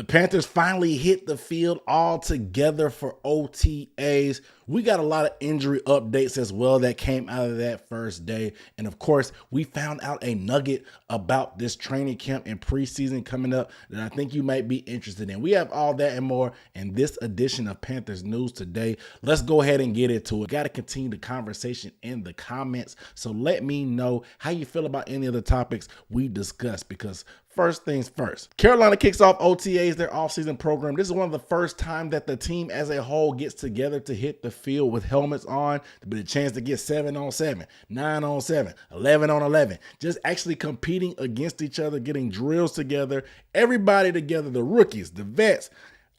The Panthers finally hit the field all together for OTAs. We got a lot of injury updates as well that came out of that first day. And of course, we found out a nugget about this training camp and preseason coming up that I think you might be interested in. We have all that and more in this edition of Panthers News today. Let's go ahead and get into it. Got to continue the conversation in the comments. So let me know how you feel about any of the topics we discussed, because first things first, Carolina kicks off OTAs, their offseason program. This is one of the first time that the team as a whole gets together to hit the field with helmets on, to be a chance to get 7-on-7, 9-on-7, 11-on-11, just actually competing against each other, getting drills together, everybody together, the rookies, the vets,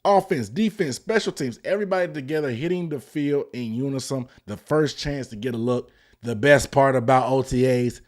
offense, defense, special teams, everybody together hitting the field in unison. The first chance to get a look. The best part about OTAs,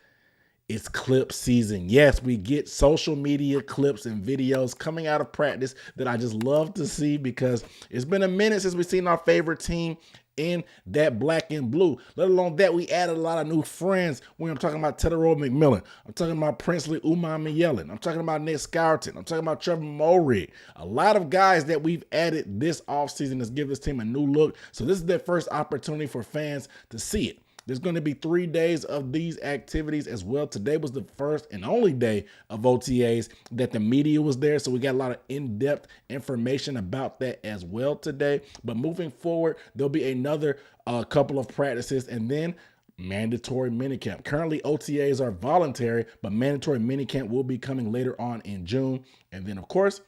it's clip season. Yes, we get social media clips and videos coming out of practice that I just love to see, because it's been a minute since we've seen our favorite team in that black and blue. Let alone that, we added a lot of new friends. When I'm talking about Tedero McMillan, I'm talking about Princely Umar-Yellen, I'm talking about Nick Scourton, I'm talking about Trevor Mowry. A lot of guys that we've added this offseason has given this team a new look. So this is their first opportunity for fans to see it. There's going to be 3 days of these activities as well. Today was the first and only day of OTAs that the media was there. So we got a lot of in-depth information about that as well today. But moving forward, there'll be another couple of practices and then mandatory minicamp. Currently, OTAs are voluntary, but mandatory minicamp will be coming later on in June. And then, of course,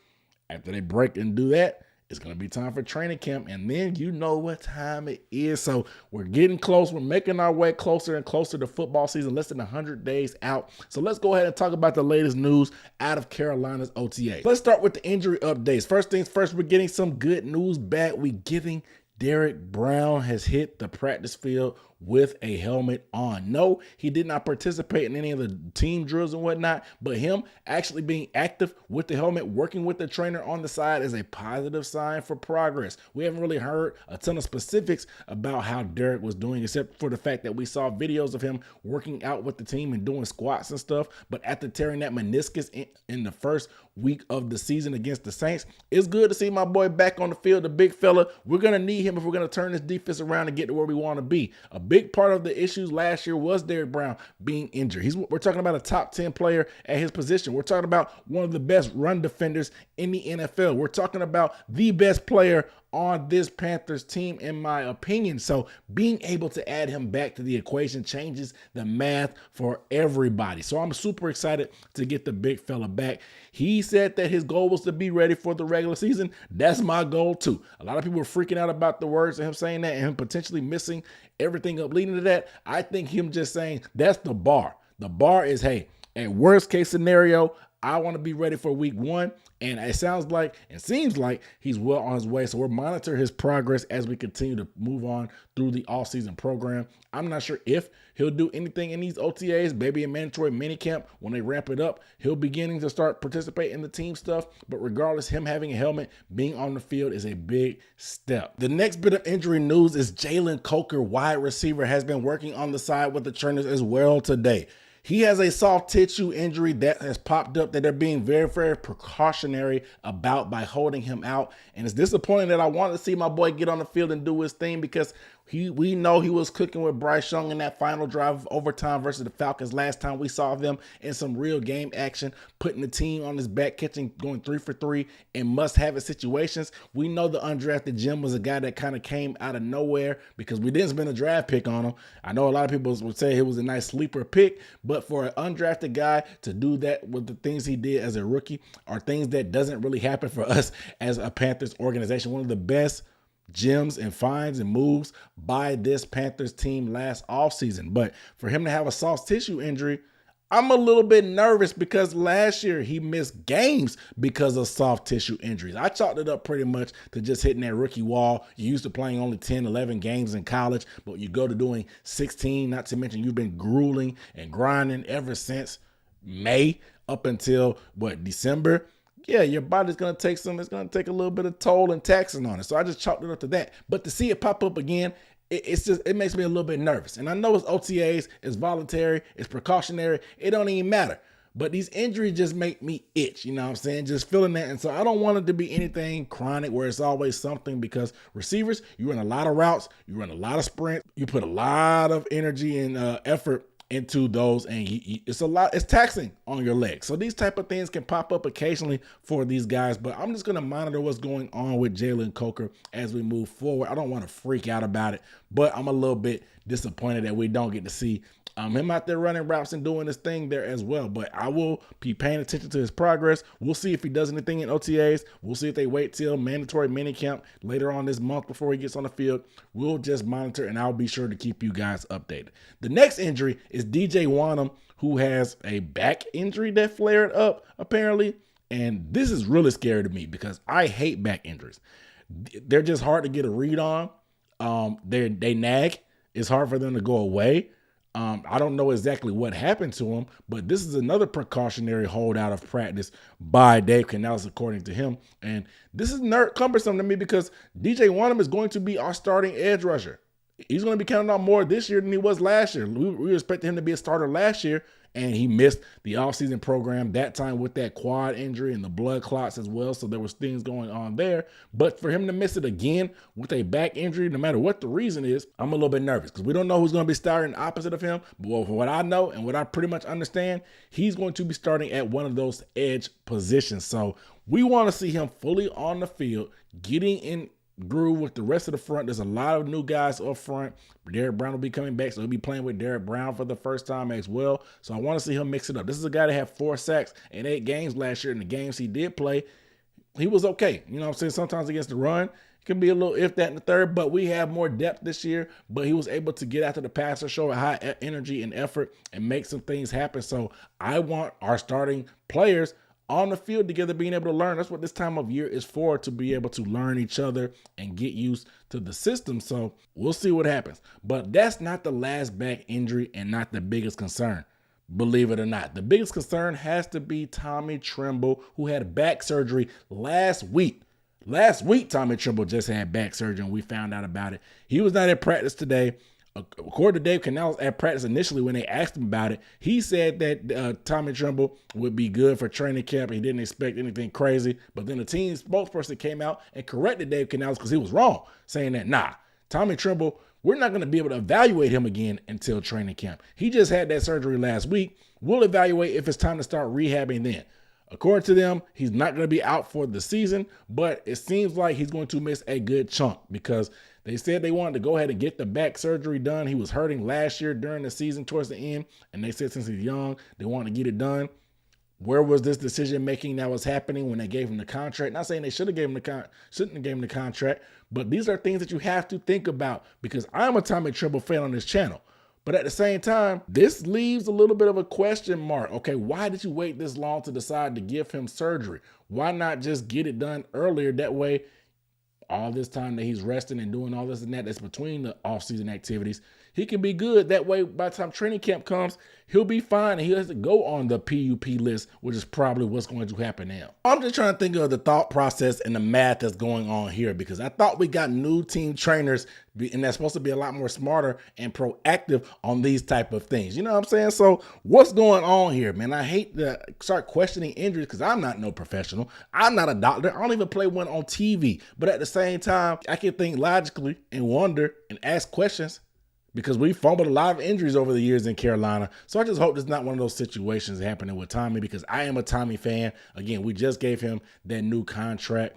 after they break and do that, it's going to be time for training camp, and then you know what time it is. So we're getting close. We're making our way closer and closer to football season, less than 100 days out. So let's go ahead and talk about the latest news out of Carolina's OTA. Let's start with the injury updates. First things first, we're getting some good news back. We're getting Derrick Brown has hit the practice field with a helmet on. No, he did not participate in any of the team drills and whatnot, but him actually being active with the helmet, working with the trainer on the side, is a positive sign for progress. We haven't really heard a ton of specifics about how Derrick was doing, except for the fact that we saw videos of him working out with the team and doing squats and stuff. But after tearing that meniscus in the first week of the season against the Saints, it's good to see my boy back on the field, the big fella. We're going to need him if we're going to turn this defense around and get to where we want to be. A big part of the issues last year was Derrick Brown being injured. We're talking about a top 10 player at his position. We're talking about one of the best run defenders in the NFL. We're talking about the best player on this Panthers team, in my opinion. So being able to add him back to the equation changes the math for everybody. So I'm super excited to get the big fella back. He said that his goal was to be ready for the regular season. That's my goal too. A lot of people were freaking out about the words of him saying that and him potentially missing everything up leading to that. I think him just saying that's the bar. The bar is, hey, at worst case scenario, I want to be ready for week 1. And it sounds like and seems like he's well on his way. So we're monitoring his progress as we continue to move on through the all-season program. I'm not sure if he'll do anything in these OTAs, maybe a mandatory minicamp. When they ramp it up, he'll beginning to start participating in the team stuff. But regardless, him having a helmet, being on the field is a big step. The next bit of injury news is Jalen Coker, wide receiver, has been working on the side with the trainers as well today. He has a soft tissue injury that has popped up that they're being very, very precautionary about by holding him out. And it's disappointing that I wanted to see my boy get on the field and do his thing, because we know he was cooking with Bryce Young in that final drive of overtime versus the Falcons last time we saw them in some real game action, putting the team on his back, going 3 for 3 in must-have-it situations. We know the undrafted Jim was a guy that kind of came out of nowhere because we didn't spend a draft pick on him. I know a lot of people would say it was a nice sleeper pick, but for an undrafted guy to do that with the things he did as a rookie are things that doesn't really happen for us as a Panthers organization. One of the best gems and finds and moves by this Panthers team last offseason. But for him to have a soft tissue injury, I'm a little bit nervous, because last year he missed games because of soft tissue injuries. I chalked it up pretty much to just hitting that rookie wall. You used to playing only 10, 11 games in college, but you go to doing 16, not to mention you've been grueling and grinding ever since May up until, December? Yeah, your body's going to take it's going to take a little bit of toll and taxing on it. So I just chalked it up to that. But to see it pop up again, it makes me a little bit nervous. And I know it's OTAs, it's voluntary, it's precautionary. It don't even matter. but these injuries just make me itch, you know what I'm saying? Just feeling that. And so I don't want it to be anything chronic where it's always something, because receivers, you run a lot of routes, you run a lot of sprints, you put a lot of energy and effort into those, and it's taxing on your legs. So these type of things can pop up occasionally for these guys, but I'm just going to monitor what's going on with Jalen Coker as we move forward. I don't want to freak out about it, but I'm a little bit disappointed that we don't get to see him out there running routes and doing his thing there as well. But I will be paying attention to his progress. We'll see if he does anything in OTAs. We'll see if they wait till mandatory minicamp later on this month before he gets on the field. We'll just monitor, and I'll be sure to keep you guys updated. The next injury is DJ Wanham, who has a back injury that flared up apparently. And this is really scary to me because I hate back injuries. They're just hard to get a read on. They nag. It's hard for them to go away. I don't know exactly what happened to him, but this is another precautionary holdout of practice by Dave Canales, according to him. And this is cumbersome to me because DJ Wanham is going to be our starting edge rusher. He's going to be counting on more this year than he was last year. We expected him to be a starter last year, and he missed the offseason program that time with that quad injury and the blood clots as well. So there was things going on there. But for him to miss it again with a back injury, no matter what the reason is, I'm a little bit nervous because we don't know who's going to be starting opposite of him. But from what I know and what I pretty much understand, he's going to be starting at one of those edge positions. So we want to see him fully on the field, getting in groove with the rest of the front. There's a lot of new guys up front. Derek Brown will be coming back, so he'll be playing with Derek Brown for the first time as well. So I want to see him mix it up. This is a guy that had 4 sacks in 8 games last year. In the games he did play, he was okay. You know what I'm saying? Sometimes against the run, it can be a little if that in the third, but we have more depth this year. But he was able to get after the passer, show a high energy and effort, and make some things happen. So I want our starting players on the field together, being able to learn. That's what this time of year is for, to be able to learn each other and get used to the system. So we'll see what happens. But that's not the last back injury and not the biggest concern, believe it or not. The biggest concern has to be Tommy Tremble, who had back surgery last week. Last week, Tommy Tremble just had back surgery, and we found out about it. He was not at practice today. According to Dave Canales, at practice initially, when they asked him about it, he said that Tommy Tremble would be good for training camp. He didn't expect anything crazy. But then the team spokesperson came out and corrected Dave Canales because he was wrong, saying that, Tommy Tremble, we're not going to be able to evaluate him again until training camp. He just had that surgery last week. We'll evaluate if it's time to start rehabbing then. According to them, he's not going to be out for the season, but it seems like he's going to miss a good chunk because they said they wanted to go ahead and get the back surgery done. He was hurting last year during the season towards the end, and they said since he's young, they want to get it done. Where was this decision making that was happening when they gave him the contract? Not saying they shouldn't have gave him the contract, but these are things that you have to think about because I'm a Tommy Tremble fan on this channel. But at the same time, this leaves a little bit of a question mark. Okay, why did you wait this long to decide to give him surgery? Why not just get it done earlier? That way, all this time that he's resting and doing all this and that's between the offseason activities, he can be good. That way, by the time training camp comes, he'll be fine and he doesn't go on the PUP list, which is probably what's going to happen now. I'm just trying to think of the thought process and the math that's going on here because I thought we got new team trainers and that's supposed to be a lot more smarter and proactive on these type of things. You know what I'm saying? So what's going on here, man? I hate to start questioning injuries because I'm not no professional. I'm not a doctor. I don't even play one on TV. But at the same time, I can think logically and wonder and ask questions because we fumbled a lot of injuries over the years in Carolina. So I just hope it's not one of those situations happening with Tommy because I am a Tommy fan. Again, we just gave him that new contract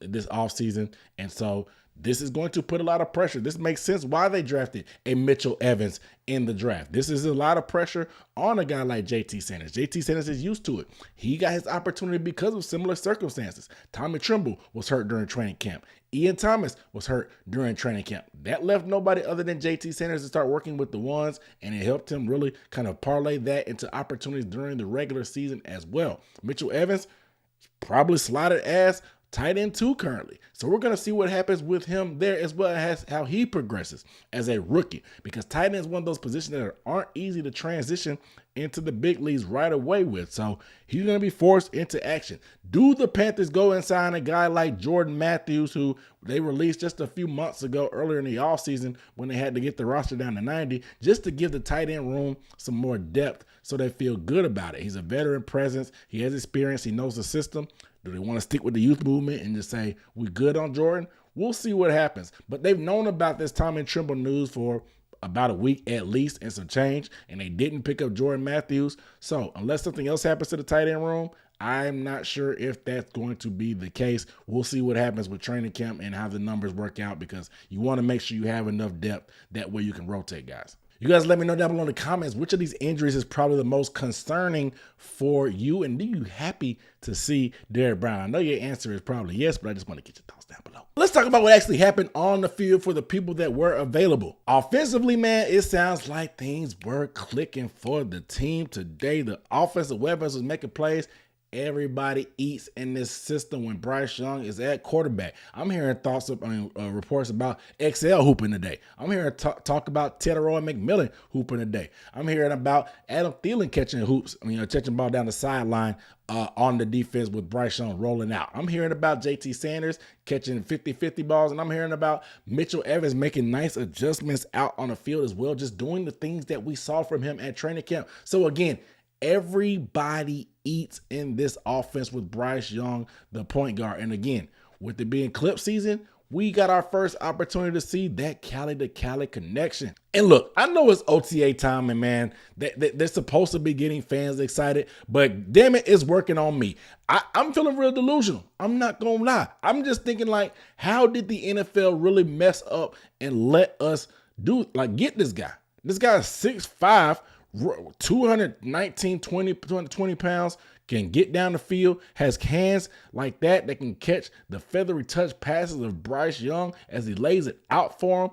this offseason. And so this is going to put a lot of pressure. This makes sense why they drafted a Mitchell Evans in the draft. This is a lot of pressure on a guy like JT Sanders. JT Sanders is used to it. He got his opportunity because of similar circumstances. Tommy Tremble was hurt during training camp. Ian Thomas was hurt during training camp. That left nobody other than JT Sanders to start working with the ones, and it helped him really kind of parlay that into opportunities during the regular season as well. Mitchell Evans probably slotted as tight end 2 currently. So we're going to see what happens with him there, as well as how he progresses as a rookie, because tight end is one of those positions that aren't easy to transition into the big leagues right away with. So he's going to be forced into action. Do the Panthers go and sign a guy like Jordan Matthews, who they released just a few months ago earlier in the offseason when they had to get the roster down to 90, just to give the tight end room some more depth so they feel good about it? He's a veteran presence. He has experience. He knows the system. Do they want to stick with the youth movement and just say, we good on Jordan? We'll see what happens. But they've known about this Tommy Tremble news for about a week at least and some change, and they didn't pick up Jordan Matthews. So unless something else happens to the tight end room, I'm not sure if that's going to be the case. We'll see what happens with training camp and how the numbers work out, because you want to make sure you have enough depth. That way you can rotate guys. You guys let me know down below in the comments which of these injuries is probably the most concerning for you, and are you happy to see Derrick Brown? I know your answer is probably yes, but I just want to get your thoughts down below. Let's talk about what actually happened on the field for the people that were available. Offensively, man, it sounds like things were clicking for the team today. The offensive weapons was making plays. Everybody eats in this system when Bryce Young is at quarterback. I'm hearing reports about XL hooping today. I'm hearing talk about Tedero and McMillan hooping today. I'm hearing about Adam Thielen catching hoops, catching ball down the sideline on the defense with Bryce Young rolling out. I'm hearing about JT Sanders catching 50-50 balls, and I'm hearing about Mitchell Evans making nice adjustments out on the field as well, just doing the things that we saw from him at training camp. So again, everybody eats in this offense with Bryce Young, the point guard. And again, with it being clip season, we got our first opportunity to see that Cali to Cali connection. And look, I know it's OTA time, and man, they're supposed to be getting fans excited, but damn it, it's working on me. I'm feeling real delusional. I'm not gonna lie. I'm just thinking, like, how did the NFL really mess up and let us get this guy? This guy is 6'5", 220 pounds, can get down the field, has hands like that can catch the feathery touch passes of Bryce Young as he lays it out for him.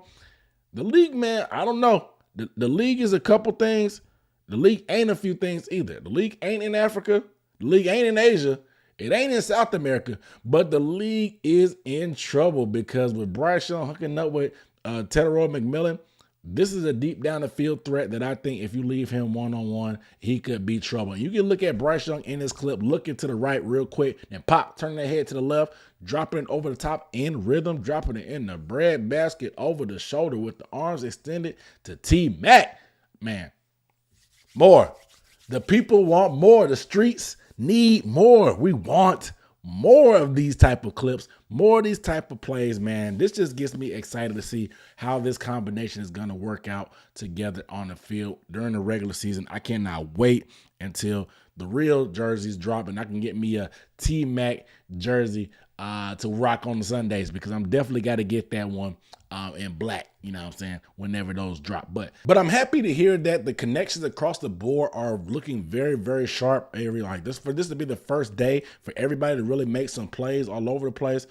The league, man, I don't know. The league is a couple things. The league ain't a few things either. The league ain't in Africa. The league ain't in Asia. It ain't in South America. But the league is in trouble, because with Bryce Young hooking up with Tedero McMillan, this is a deep down the field threat that I think if you leave him one-on-one, he could be trouble. You can look at Bryce Young in this clip, looking to the right real quick, and pop, turning their head to the left, dropping it over the top in rhythm, dropping it in the bread basket over the shoulder with the arms extended to T-Mac. Man, more. The people want more. The streets need more. We want more of these type of clips, more of these type of plays, man. This just gets me excited to see how this combination is going to work out together on the field during the regular season. I cannot wait until the real jerseys drop and I can get me a T-Mac jersey to rock on the Sundays, because I'm definitely got to get that one in black, you know what I'm saying, whenever those drop. But I'm happy to hear that the connections across the board are looking very, very sharp. Like this, for this to be the first day for everybody to really make some plays all over the place,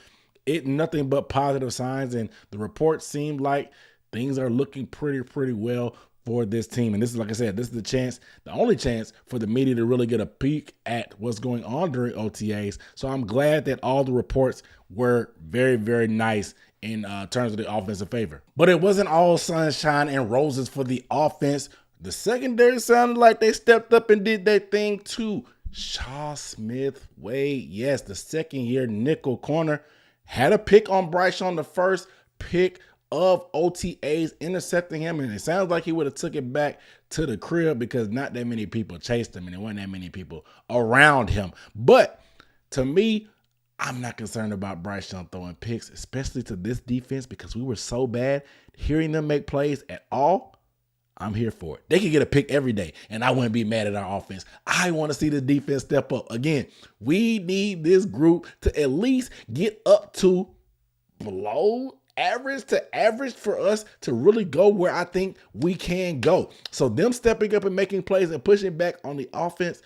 nothing but positive signs, and the reports seem like things are looking pretty well for this team. And this is, like I said, this is the only chance for the media to really get a peek at what's going on during OTAs. So I'm glad that all the reports were very, very nice in terms of the offensive favor. But it wasn't all sunshine and roses for the offense. The secondary sounded like they stepped up and did their thing too. Shaw Smith Wade, yes, the second-year nickel corner, had a pick on Bryce on the first pick of OTAs, intercepting him, and it sounds like he would have took it back to the crib because not that many people chased him and there weren't that many people around him. But to me, I'm not concerned about Bryce Young throwing picks, especially to this defense, because we were so bad. Hearing them make plays at all, I'm here for it. They could get a pick every day, and I wouldn't be mad at our offense. I want to see the defense step up. Again, we need this group to at least get up to below average to average for us to really go where I think we can go. So them stepping up and making plays and pushing back on the offense,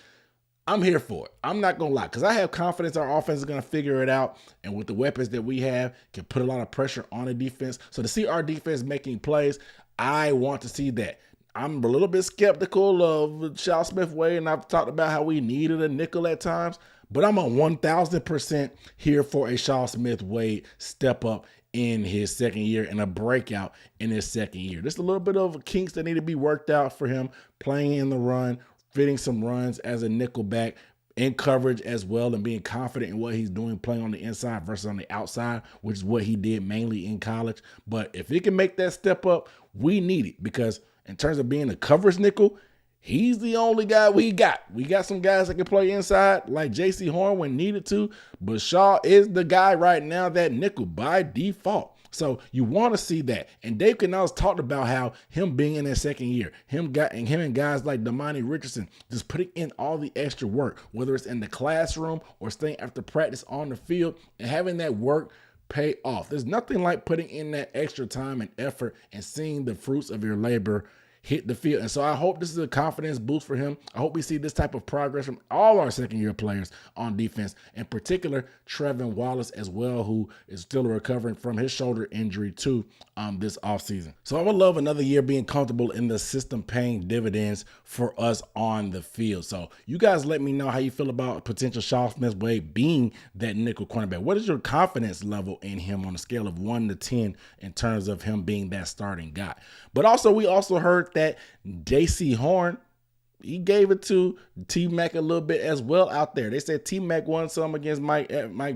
I'm here for it. I'm not going to lie, because I have confidence our offense is going to figure it out. And with the weapons that we have, can put a lot of pressure on the defense. So to see our defense making plays, I want to see that. I'm a little bit skeptical of Shaw Smith Wade, and I've talked about how we needed a nickel at times. but I'm on 1000% here for a Shaw Smith-Wade step up in his second year and a breakout in his second year. Just a little bit of kinks that need to be worked out for him, playing in the run, fitting some runs as a nickel back, in coverage as well, and being confident in what he's doing, playing on the inside versus on the outside, which is what he did mainly in college. But if he can make that step up, we need it, because in terms of being a coverage nickel, he's the only guy we got. We got some guys that can play inside like J.C. Horn when needed to, but Shaw is the guy right now that nickel by default. So you want to see that. And Dave Canales talked about how him being in his second year, him and guys like Damani Richardson just putting in all the extra work, whether it's in the classroom or staying after practice on the field, and having that work pay off. There's nothing like putting in that extra time and effort and seeing the fruits of your labor hit the field. And so I hope this is a confidence boost for him. I hope we see this type of progress from all our second-year players on defense, in particular Trevin Wallace as well, who is still recovering from his shoulder injury too this offseason. So I would love another year being comfortable in the system, paying dividends for us on the field. So you guys let me know how you feel about potential Shaw Smith-Wade being that nickel cornerback. What is your confidence level in him on a scale of 1 to 10 in terms of him being that starting guy? But also, we also heard that J.C. Horn, he gave it to T-Mac a little bit as well out there. They said T-Mac won some against Mike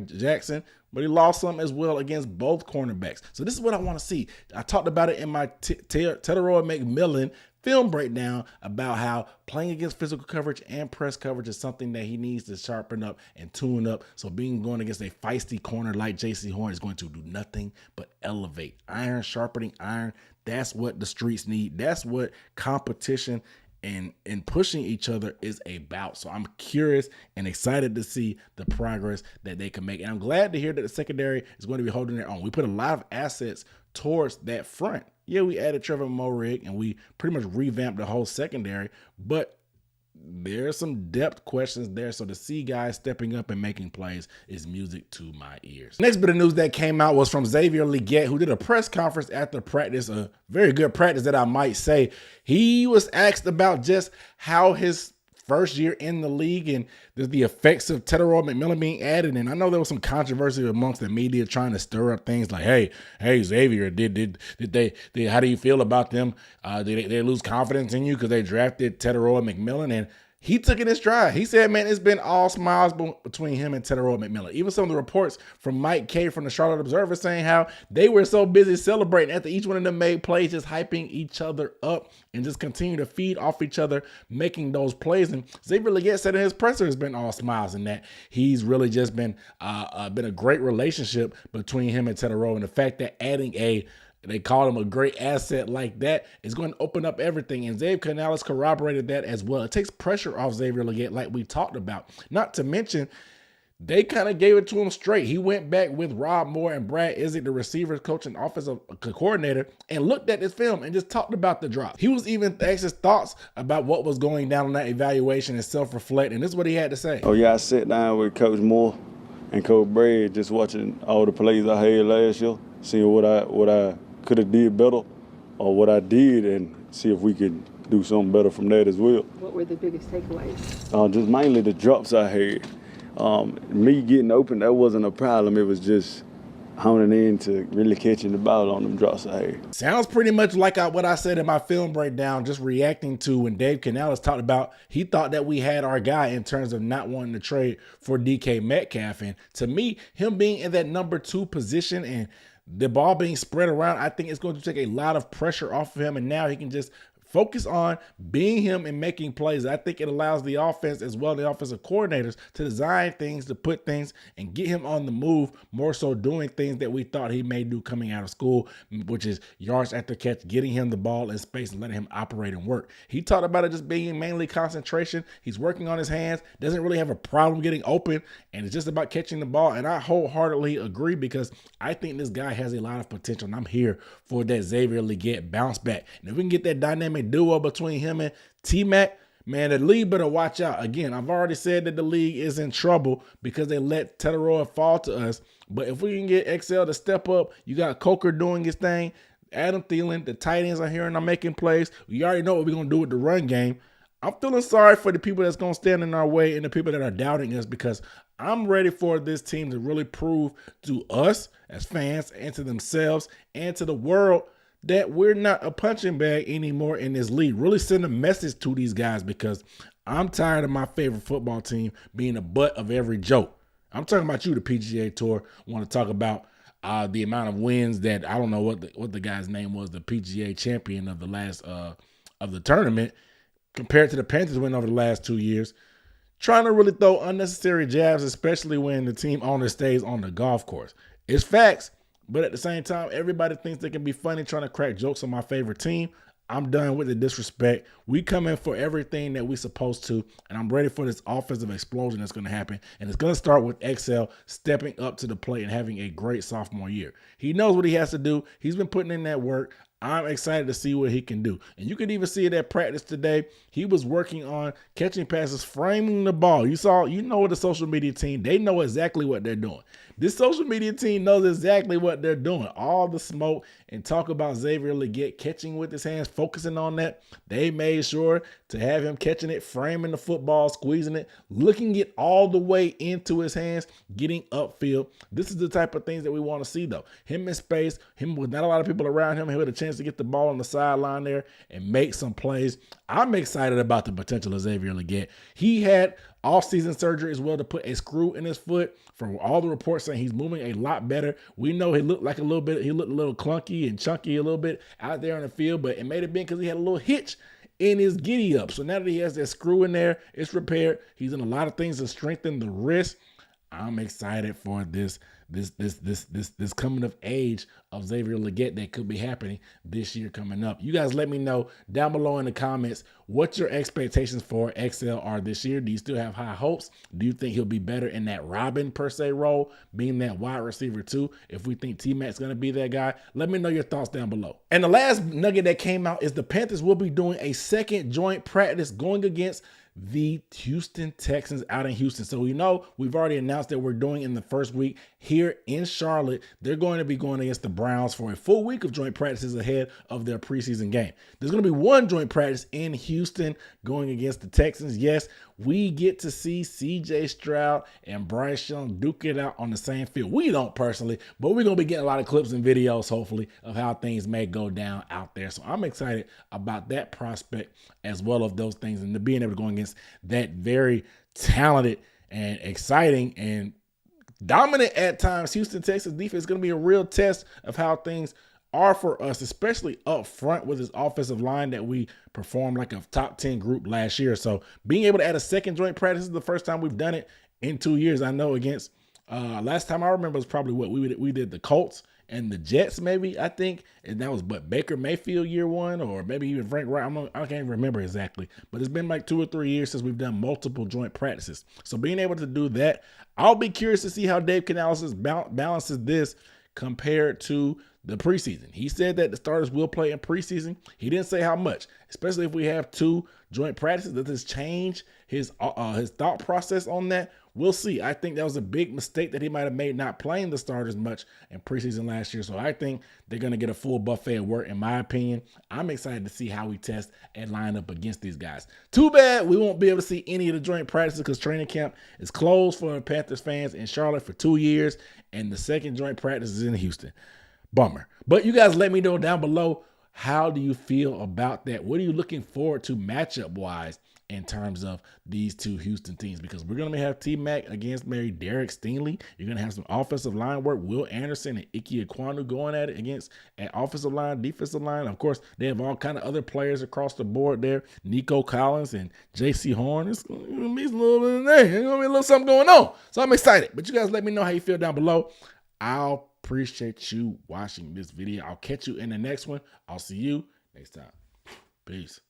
Jackson, but he lost some as well against both cornerbacks. So this is what I want to see. I talked about it in my Teteroy McMillan film breakdown about how playing against physical coverage and press coverage is something that he needs to sharpen up and tune up. So going against a feisty corner like J.C. Horn is going to do nothing but elevate. Iron sharpening iron. That's what the streets need. That's what competition and pushing each other is about. So I'm curious and excited to see the progress that they can make. And I'm glad to hear that the secondary is going to be holding their own. We put a lot of assets towards that front. Yeah, we added Trevor Moehrig and we pretty much revamped the whole secondary, but there's some depth questions there. So to see guys stepping up and making plays is music to my ears. Next bit of news that came out was from Xavier Legette, who did a press conference after practice, a very good practice that I might say. He was asked about just how his first year in the league and the effects of Teteroy McMillan being added. And I know there was some controversy amongst the media trying to stir up things like, hey, Xavier, did they how do you feel about them? Did they lose confidence in you because they drafted Teteroy McMillan? And he took it in stride. He said, man, it's been all smiles between him and Teteroy McMillan. Even some of the reports from Mike K from the Charlotte Observer saying how they were so busy celebrating after each one of them made plays, just hyping each other up and just continue to feed off each other, making those plays. And Xavier Legette said in his presser has been all smiles, and that he's really just been a great relationship between him and Teteroy. And the fact that adding they call him a great asset like that is going to open up everything. And Dave Canales corroborated that as well. It takes pressure off Xavier Legette like we talked about. Not to mention, they kind of gave it to him straight. He went back with Rob Moore and Brad Izzik, the receivers coach and offensive coordinator, and looked at this film and just talked about the drop. He was even asked his thoughts about what was going down on that evaluation and self-reflect. And this is what he had to say. Oh, yeah, I sat down with Coach Moore and Coach Brad just watching all the plays I had last year, seeing what I could have did better or what I did, and see if we could do something better from that as well. What were the biggest takeaways? Just mainly the drops I had. Me getting open, that wasn't a problem. It was just honing in to really catching the ball on them drops I had. Sounds pretty much like what I said in my film breakdown, just reacting to when Dave Canales talked about he thought that we had our guy in terms of not wanting to trade for DK Metcalf. And to me, him being in that number 2 position and the ball being spread around, I think it's going to take a lot of pressure off of him, and now he can just focus on being him and making plays. I think it allows the offense as well, the offensive coordinators, to design things, to put things and get him on the move, more so doing things that we thought he may do coming out of school, which is yards after catch, getting him the ball in space and letting him operate and work. He talked about it just being mainly concentration. He's working on his hands, doesn't really have a problem getting open, and it's just about catching the ball. And I wholeheartedly agree, because I think this guy has a lot of potential, and I'm here for that Xavier Legette bounce back. And if we can get that dynamic duo between him and T-Mac, man, the league better watch out. Again, I've already said that the league is in trouble because they let Teteroy fall to us. But if we can get XL to step up, you got Coker doing his thing, Adam Thielen, the tight ends are here and are making plays. We already know what we're going to do with the run game. I'm feeling sorry for the people that's going to stand in our way and the people that are doubting us, because I'm ready for this team to really prove to us as fans and to themselves and to the world that we're not a punching bag anymore in this league. Really send a message to these guys, because I'm tired of my favorite football team being the butt of every joke. I'm talking about you, the PGA Tour. I want to talk about the amount of wins that, I don't know what the guy's name was, the PGA champion of the last of the tournament, compared to the Panthers win over the last 2 years, trying to really throw unnecessary jabs, especially when the team owner stays on the golf course. It's facts, but at the same time, everybody thinks they can be funny trying to crack jokes on my favorite team. I'm done with the disrespect. We come in for everything that we're supposed to, and I'm ready for this offensive explosion that's going to happen. And it's going to start with XL stepping up to the plate and having a great sophomore year. He knows what he has to do. He's been putting in that work. I'm excited to see what he can do. And you can even see it at practice today. He was working on catching passes, framing the ball. You know what the social media team, they know exactly what they're doing. This social media team knows exactly what they're doing. All the smoke and talk about Xavier Legette catching with his hands, focusing on that. They made sure to have him catching it, framing the football, squeezing it, looking it all the way into his hands, getting upfield. This is the type of things that we want to see, though. Him in space, him with not a lot of people around him, with a chance to get the ball on the sideline there and make some plays. I'm excited about the potential of Xavier Legette. He had off-season surgery as well to put a screw in his foot. From all the reports saying he's moving a lot better. We know he looked a little clunky and chunky a little bit out there on the field, but it may have been because he had a little hitch in his giddy up. So now that he has that screw in there, it's repaired. He's done a lot of things to strengthen the wrist. I'm excited for this coming of age of Xavier Legette that could be happening this year coming up. You guys let me know down below in the comments what your expectations for XL are this year. Do you still have high hopes? Do you think he'll be better in that Robin per se role, being that wide receiver too? If we think T-Mac's going to be that guy, let me know your thoughts down below. And the last nugget that came out is the Panthers will be doing a second joint practice going against the Houston Texans out in Houston. So we've already announced that we're doing in the first week here in Charlotte. They're going to be going against the Browns for a full week of joint practices ahead of their preseason game. There's going to be one joint practice in Houston going against the Texans. Yes, we get to see CJ Stroud and Bryce Young duke it out on the same field. We don't personally, but we're going to be getting a lot of clips and videos, hopefully, of how things may go down out there. So I'm excited about that prospect as well of those things, and to being able to go against that very talented and exciting and dominant at times Houston Texans defense is going to be a real test of how things are for us, especially up front with this offensive line that we performed like a top 10 group last year. So being able to add a second joint practice is the first time we've done it in 2 years. I know against last time I remember was probably what we did the Colts and the Jets, maybe, I think. And that was Baker Mayfield year one, or maybe even Frank Wright. I can't even remember exactly. But it's been like 2 or 3 years since we've done multiple joint practices. So being able to do that, I'll be curious to see how Dave Canales balances this compared to the preseason. He said that the starters will play in preseason. He didn't say how much, especially if we have 2 joint practices. Does this change his thought process on that? We'll see. I think that was a big mistake that he might have made, not playing the starters much in preseason last year. So I think they're going to get a full buffet of work, in my opinion. I'm excited to see how we test and line up against these guys. Too bad we won't be able to see any of the joint practices because training camp is closed for Panthers fans in Charlotte for 2 years, and the second joint practice is in Houston. Bummer. But you guys let me know down below, how do you feel about that? What are you looking forward to matchup-wise in terms of these 2 Houston teams? Because we're going to have T-Mac against maybe Derek Stingley. You're going to have some offensive line work. Will Anderson and Ike Ekwonu going at it against an offensive line, defensive line. Of course, they have all kind of other players across the board there. Nico Collins and J.C. Horn. It's going to be a little bit of that. There's going to be a little something going on. So I'm excited. But you guys let me know how you feel down below. I'll appreciate you watching this video. I'll catch you in the next one. I'll see you next time. Peace.